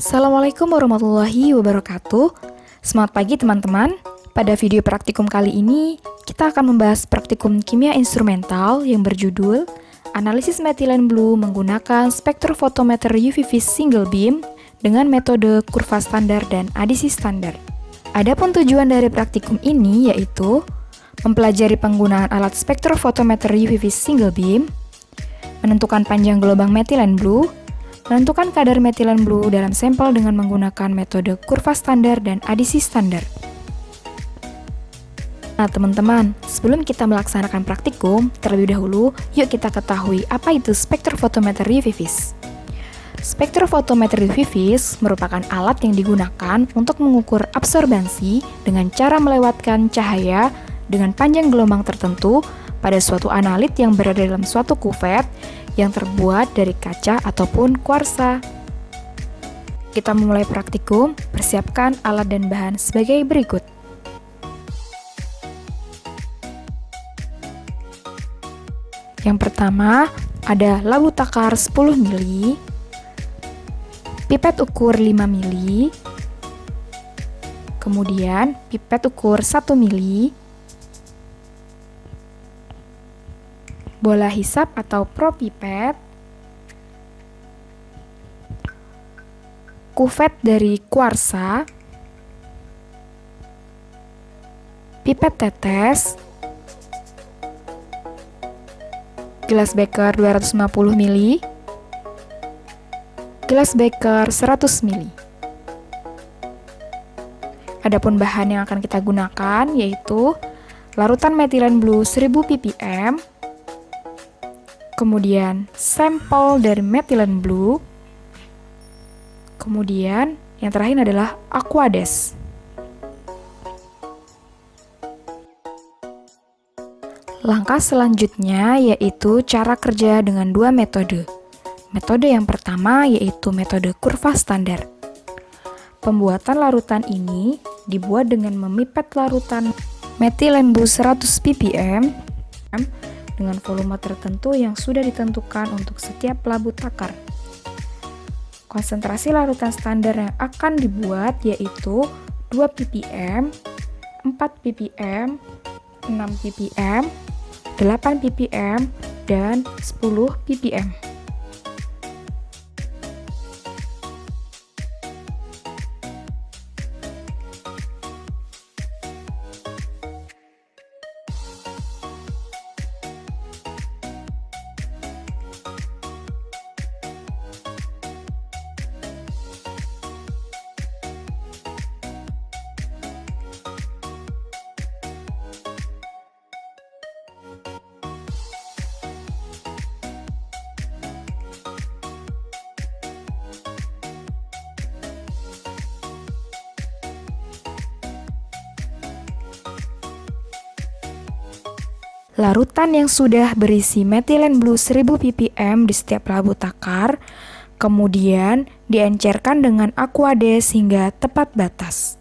Assalamualaikum warahmatullahi wabarakatuh. Selamat pagi teman-teman. Pada video praktikum kali ini, kita akan membahas praktikum kimia instrumental yang berjudul Analisis metilen blue menggunakan spektrofotometer UV-Vis single beam dengan metode kurva standar dan adisi standar. Adapun tujuan dari praktikum ini yaitu mempelajari penggunaan alat spektrofotometer UV-Vis single beam, menentukan panjang gelombang metilen blue, menentukan kadar metilen blue dalam sampel dengan menggunakan metode kurva standar dan adisi standar. Nah teman-teman, sebelum kita melaksanakan praktikum, terlebih dahulu yuk kita ketahui apa itu spektrofotometer UV-Vis. Spektrofotometer UV-Vis merupakan alat yang digunakan untuk mengukur absorbansi dengan cara melewatkan cahaya dengan panjang gelombang tertentu pada suatu analit yang berada dalam suatu kuvet yang terbuat dari kaca ataupun kuarsa. Kita memulai praktikum, persiapkan alat dan bahan sebagai berikut. Yang pertama, ada labu takar 10 ml, pipet ukur 5 ml, kemudian pipet ukur 1 ml, bola hisap atau propipet, kuvet dari kuarsa, pipet tetes, gelas beker 250 ml, gelas beker 100 ml. Adapun bahan yang akan kita gunakan yaitu larutan metilen blue 1000 ppm, kemudian sampel dari metilen blue, kemudian yang terakhir adalah aquades. Langkah selanjutnya yaitu cara kerja dengan dua metode. Metode yang pertama yaitu metode kurva standar. Pembuatan larutan ini dibuat dengan memipet larutan metilen blue 100 ppm dengan volume tertentu yang sudah ditentukan untuk setiap labu takar. Konsentrasi larutan standar yang akan dibuat yaitu 2 ppm, 4 ppm, 6 ppm, 8 ppm, dan 10 ppm. Larutan yang sudah berisi metilen blue 1000 ppm di setiap labu takar, kemudian diencerkan dengan aquades hingga tepat batas.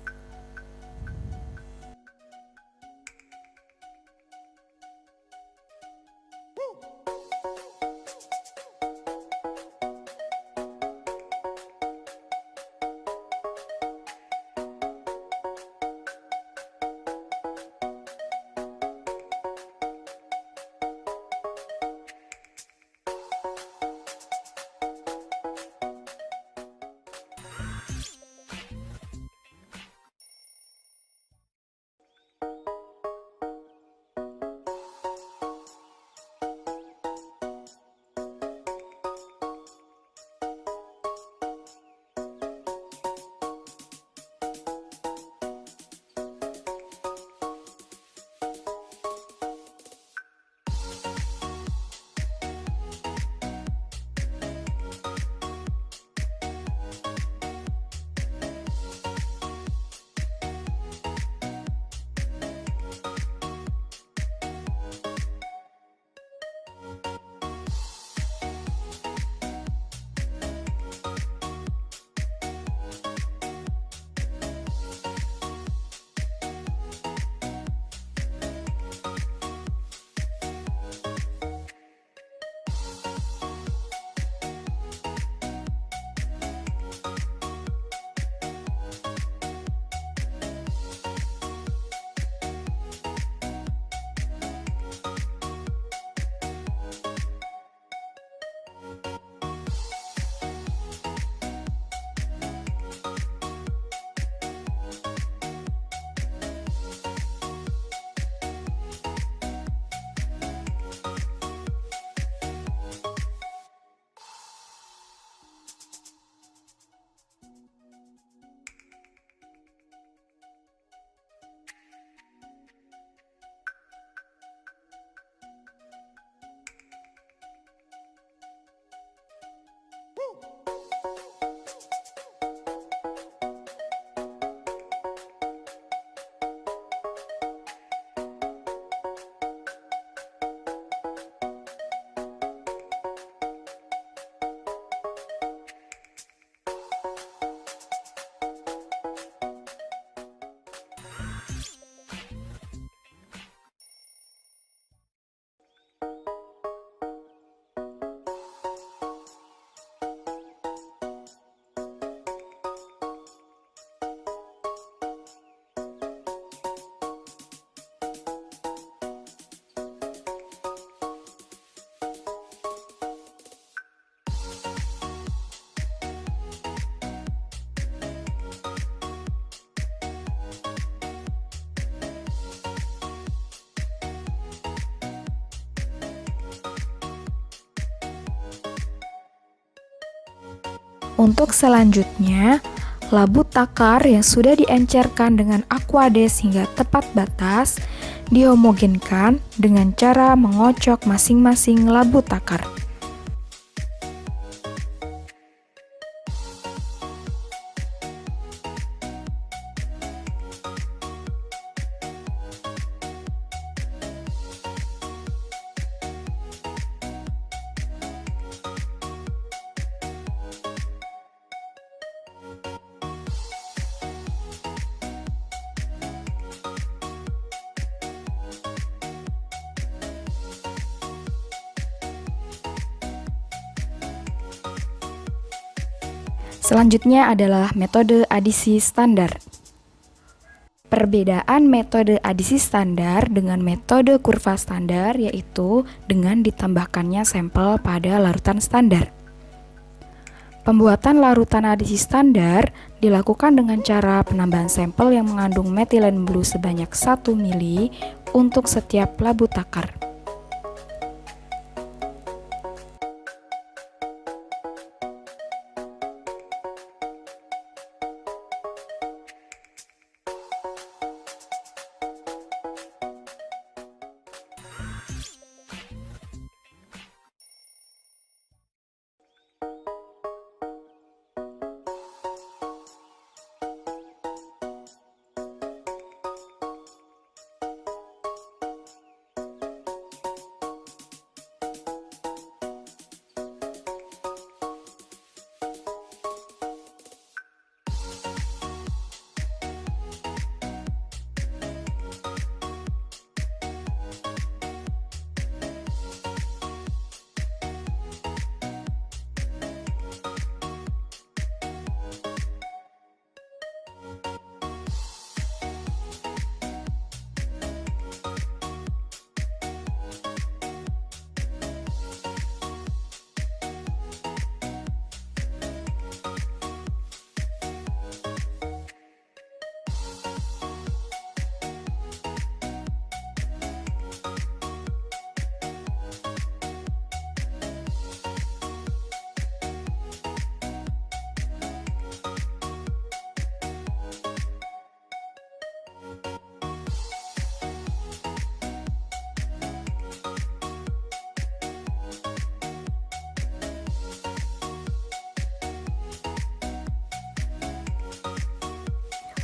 Untuk selanjutnya, labu takar yang sudah diencerkan dengan Aquades hingga tepat batas dihomogenkan dengan cara mengocok masing-masing labu takar. Selanjutnya adalah metode adisi standar. Perbedaan metode adisi standar dengan metode kurva standar yaitu dengan ditambahkannya sampel pada larutan standar. Pembuatan larutan adisi standar dilakukan dengan cara penambahan sampel yang mengandung metilen blue sebanyak 1 mili untuk setiap labu takar.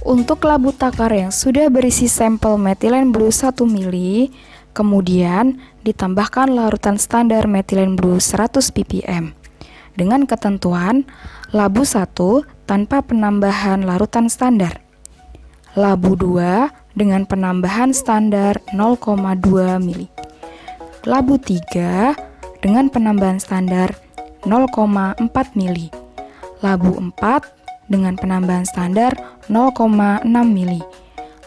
Untuk labu takar yang sudah berisi sampel metilen blue 1 mili, kemudian ditambahkan larutan standar metilen blue 100 ppm. Dengan ketentuan, labu 1 tanpa penambahan larutan standar. Labu 2 dengan penambahan standar 0,2 mili. Labu 3 dengan penambahan standar 0,4 mili. Labu 4 dengan penambahan standar 0,6 mili.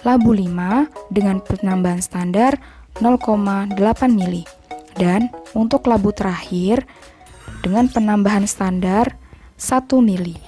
Labu 5 dengan penambahan standar 0,8 mili. Dan untuk labu terakhir dengan penambahan standar 1 mili.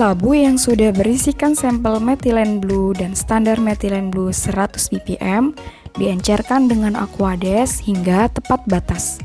Labu yang sudah berisikan sampel metilen blue dan standar metilen blue 100 ppm diencerkan dengan Aquades hingga tepat batas.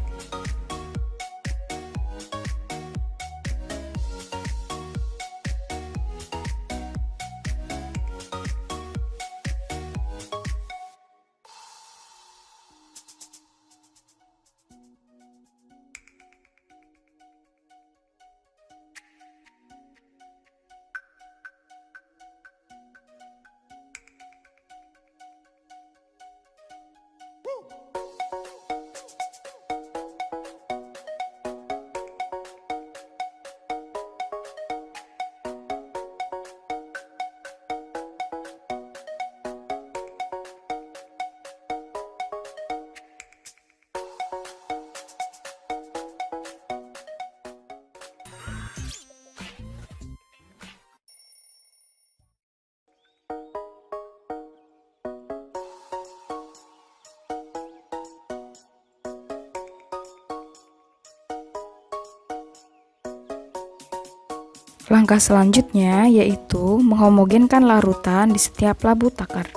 Langkah selanjutnya yaitu menghomogenkan larutan di setiap labu takar.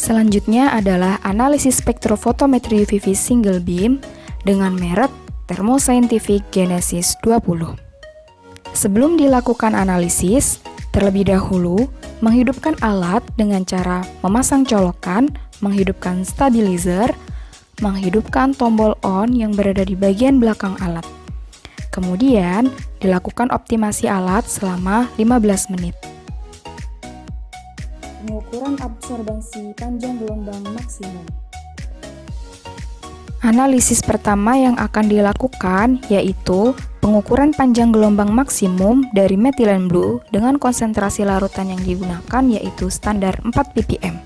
Selanjutnya adalah analisis spektrofotometri UV single beam dengan merek Thermo Scientific Genesis 20. Sebelum dilakukan analisis, terlebih dahulu menghidupkan alat dengan cara memasang colokan, menghidupkan stabilizer, menghidupkan tombol on yang berada di bagian belakang alat. Kemudian, dilakukan optimasi alat selama 15 menit. Pengukuran absorbansi panjang gelombang maksimum. Analisis pertama yang akan dilakukan yaitu pengukuran panjang gelombang maksimum dari metilen blue dengan konsentrasi larutan yang digunakan yaitu standar 4 ppm.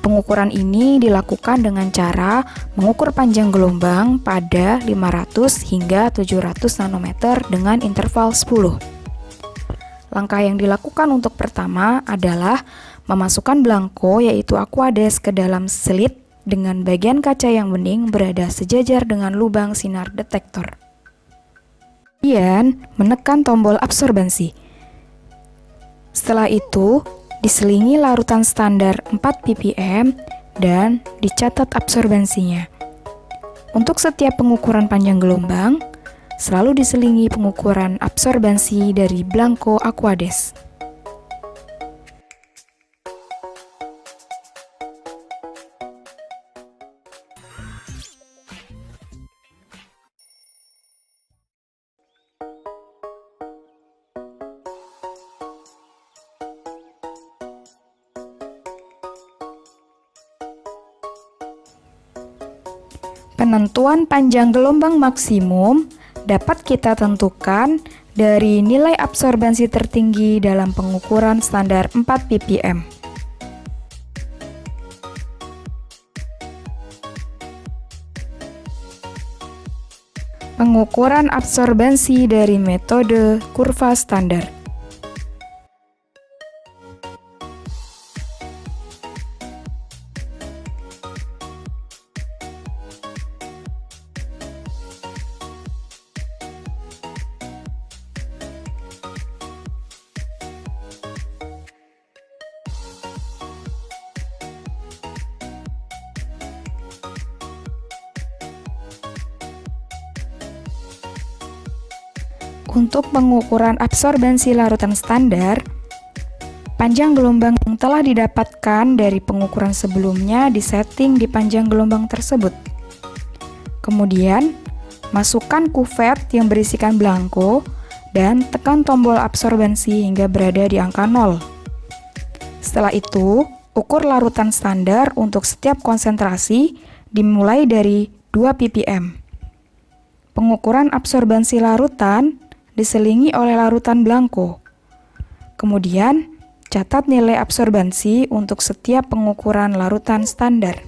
Pengukuran ini dilakukan dengan cara mengukur panjang gelombang pada 500 hingga 700 nanometer dengan interval 10. Langkah yang dilakukan untuk pertama adalah memasukkan belangko yaitu Aquades ke dalam slit dengan bagian kaca yang bening berada sejajar dengan lubang sinar detektor. Kemudian, menekan tombol absorbansi. Setelah itu, diselingi larutan standar 4 ppm dan dicatat absorbansinya. Untuk setiap pengukuran panjang gelombang, selalu diselingi pengukuran absorbansi dari belangko Aquades. Penentuan panjang gelombang maksimum dapat kita tentukan dari nilai absorbansi tertinggi dalam pengukuran standar 4 ppm. Pengukuran absorbansi dari metode kurva standar. Untuk pengukuran absorbansi larutan standar, panjang gelombang yang telah didapatkan dari pengukuran sebelumnya disetting di panjang gelombang tersebut. Kemudian, masukkan kuvet yang berisikan belangko dan tekan tombol absorbansi hingga berada di angka 0. Setelah itu, ukur larutan standar untuk setiap konsentrasi dimulai dari 2 ppm. Pengukuran absorbansi larutan diselingi oleh larutan belangko. Kemudian, catat nilai absorbansi untuk setiap pengukuran larutan standar.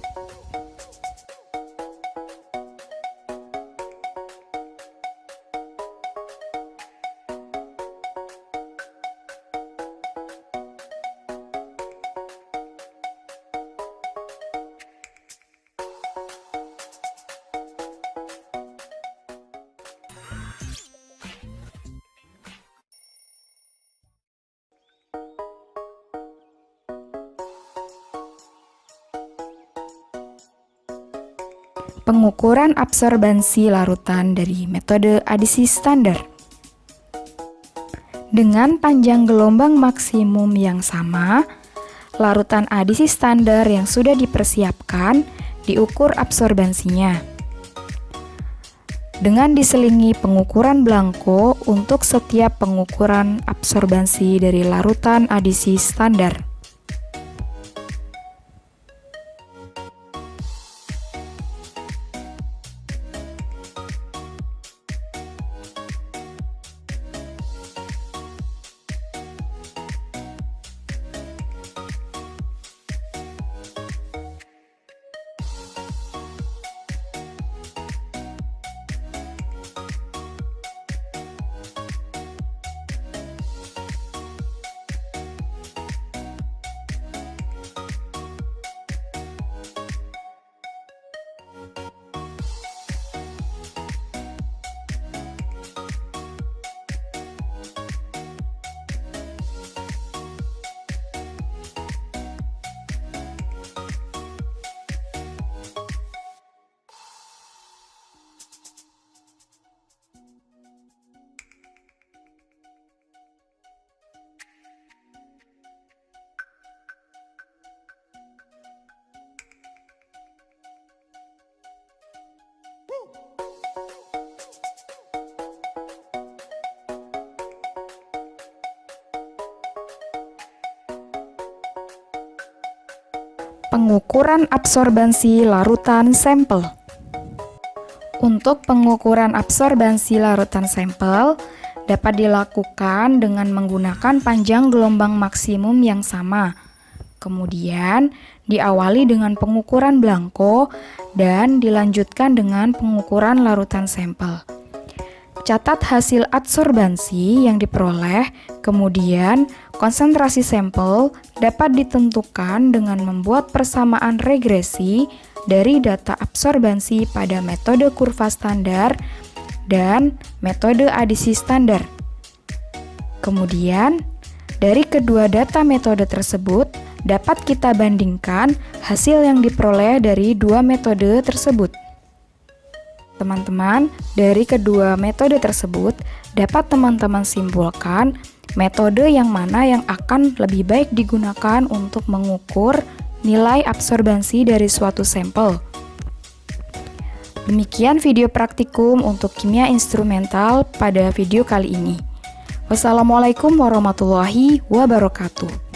Pengukuran absorbansi larutan dari metode adisi standar. Dengan panjang gelombang maksimum yang sama, larutan adisi standar yang sudah dipersiapkan diukur absorbansinya. Dengan diselingi pengukuran belangko untuk setiap pengukuran absorbansi dari larutan adisi standar. Pengukuran absorbansi larutan sampel. Untuk pengukuran absorbansi larutan sampel dapat dilakukan dengan menggunakan panjang gelombang maksimum yang sama. Kemudian diawali dengan pengukuran blanko dan dilanjutkan dengan pengukuran larutan sampel. Catat hasil adsorbansi yang diperoleh, kemudian konsentrasi sampel dapat ditentukan dengan membuat persamaan regresi dari data absorbansi pada metode kurva standar dan metode adisi standar. Kemudian, dari kedua data metode tersebut, dapat kita bandingkan hasil yang diperoleh dari dua metode tersebut. Teman-teman, dari kedua metode tersebut, dapat teman-teman simpulkan metode yang mana yang akan lebih baik digunakan untuk mengukur nilai absorbansi dari suatu sampel. Demikian video praktikum untuk kimia instrumental pada video kali ini. Wassalamualaikum warahmatullahi wabarakatuh.